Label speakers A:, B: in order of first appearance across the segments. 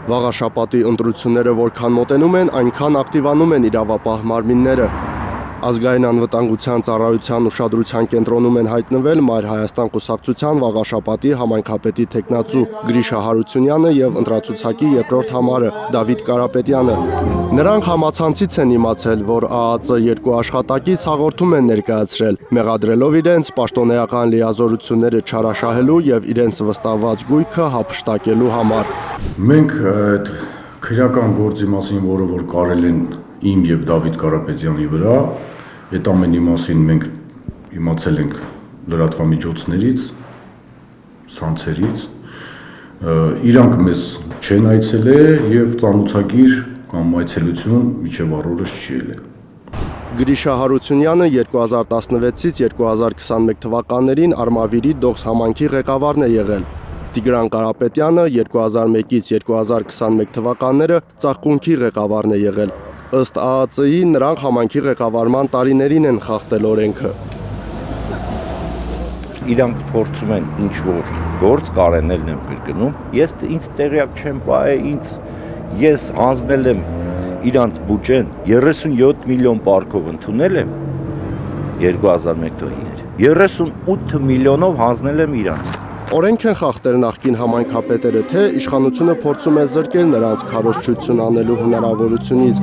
A: Վաղաշապատի ընտրությունները որքան մոտենում են, այնքան ակտիվանում են իրավապահ մարմինները։ Ազգային անվտանգության ծառայության ուշադրության կենտրոնում են հայտնվել Մայր Հայաստան կուսակցության Վաղաշապատի համայնքապետի թեկնածու Գրիշա Հարությունյանը եւ ընտրացուցակի երկրորդ համարը Դավիթ Կարապետյանը։ Նրանք համացանցից են իմացել, որ ԱԱԾ երկու աշխատակից հաղորդում են ներկայացրել, մեղադրելով իրենց պաշտոնեական լիազորությունները չարաշահելու եւ իրենց վստահված գույքը հափշտակելու համար։
B: Մենք այդ քրեական գործի մասին, որը որ կարել են իմ եւ Դավիթ Կարապետյանի վրա, այդ ամենի մասին մենք իմացել ենք լրատվամիջոցներից, ցանցերից, իրանք մեզ չեն այցելել եւ ծանոթագիր կամ այցելություն միջև առօրս չի ելել։
A: Գրիշա Հարությունյանը 2016-ից 2021 թվականներին Արմավիրի Դողս համայնքի ղեկավարն է եղել։ Տիգրան Կարապետյանը 2001-ից 2021 թվականները Ծաղկունքի ղեկավարն է եղել։ Ըստ ԱԱԾ-ի նրանք համայնքի ղեկավարման տարիներին են խախտել օրենքը։
C: Իրանք փորձում են ինչ-որ գործ կարենելն եմ կրկնում։ Ես ինձ տեղյակ չեմ պահել, ես հանձնել եմ իրանց բյուջեն 37 միլիոն պարկով ընդունել եմ 2001 թվականին։ 38 միլիոնով հանձնել եմ իրանց։
A: Օրենք են խախտել նախկին համայնքապետերը, թե իշխանությունը փորձում է զրկել նրանց քարոզչություն անելու հնարավորությունից։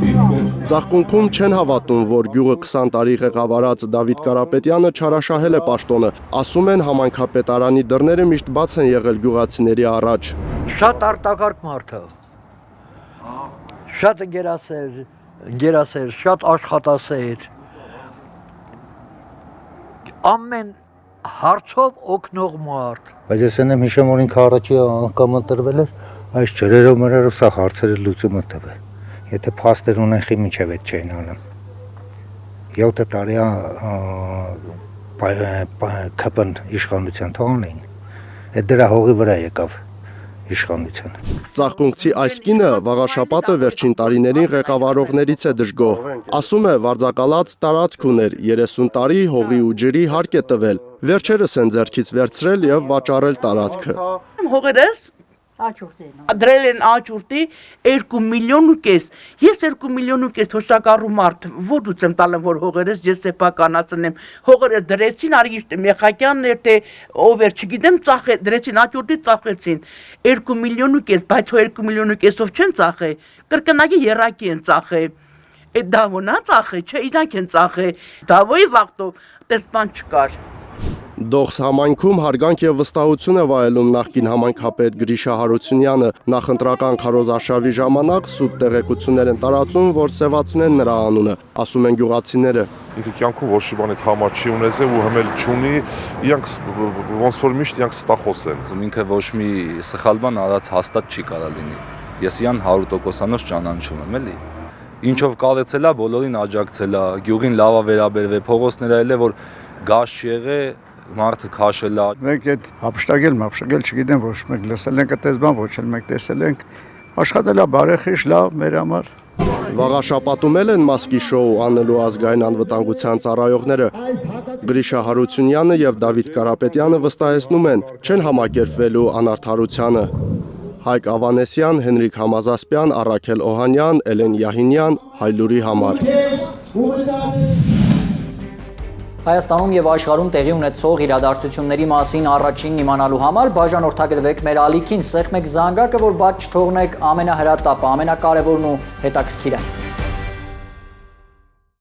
A: Ծաղկունքում չեն հավատում, որ գյուղը 20 տարի ղեկավարած Դավիթ Կարապետյանը չարաշահել է պաշտոնը։ Ասում են համայնքապետարանի դռները միշտ բաց են եղել գյուղացիների առաջ։
D: Շատ արտակարգ մարդ է։ Շատ ընկերասեր, շատ աշխատասեր։ Ամեն հարցով օգնող մարդ։
E: Բայց ես եմ հիշում, որ ինքը առաջի անգամ ընտրվել էր, այս ջրերով մրերով սա հարցերը լուծումը տվել։ Եթե փաստեր ունենխի միջև այդ չեն անում։ 7 տարի քպն իշխանության թողանին։ Այդ դրա հողի վրա եկավ իշխանությունը։
A: Ծաղկունքցի այս կինը Վաղաշապատը վերջին տարիներին ղեկավարողներից է դժգոհ։ Ասում է, վարձակալած տարածք ուներ, 30 տարի հողի ու ջրի հարկ է տվել։ Վերջերս են ձեռքից վերցրել եւ վաճառել տարածքը։
F: Հողերս դրել են աճուրտի 2 միլիոն ու կես։ Ես 2 միլիոն ու կես թոշակառու մարդ, ո՞ր եմ տալեմ, որ հողերս ես սեփականացնեմ։ Հողերը դրեցին, արի Մեխակյանն էր, թե ով էր, չգիտեմ, դրեցին աճուրտի, ծախեցին 2 միլիոն ու կես, բայց 2 միլիոն ու կեսով չեն ծախե, կրկնակի երակի են ծախե։ Այդ դավոնա ծախե, չէ, իրանք են ծախե։ Դավոյի վաղտով տեսփան չկար։
A: Դողս համայնքում հարգանք եւ վստահություն է վայելում նախկին համայնքապետ Գրիշա Հարությունյանը։ Նախընտրական քարոզարշավի ժամանակ սուտ տեղեկություններ են տարածում, որ սևացնեն նրա անունը, ասում են գյուղացիները։
G: Ինքը կյանքում ոչ մի բան այդ համար չի ունեցել ու հմել չունի, իրանք ոնց որ միշտ իրանք ստախոս են։
H: Ինքը ոչ մի սխալ բան արած հաստատ չի կարա լինի։ Ես իրան 100%-անոց ճանաչում եմ, էլի։ Ինչով կալեցել է, բոլորին աջակցել է, գյուղին լավ է վերաբերվել, փողոցները էլ է որ գազ չեղե մարդը քաշել է։
I: Մենք այդ հապշտակել, չգիտեմ, ոչ մեկ լսել ենք այդպես բան, ոչ էլ մեկ տեսել ենք։ Աշխատել է բարեխիղճ, լավ մեր համար։
A: Վաղաշապատում են մասկի շոու անելու ազգային անվտանգության ծառայողները։ Գրիշա Հարությունյանը եւ Դավիթ Կարապետյանը վստահեցնում են, չեն համակերպվելու անարդարությանը։ Հայկ Ավանեսյան, Հենրիկ Համազասպյան, Առաքել Օհանյան, Էլեն Յահինյան, Հայլուրի համար։
J: Հայաստանում եւ աշխարհում տեղի ունեցող իրադարձությունների մասին առաջին իմանալու համար բաժանորդագրվեք մեր ալիքին, սեղմեք զանգակը, որ բաց չթողնեք ամենահրատապը, ամենակարևորն ու հետաքրքիրը։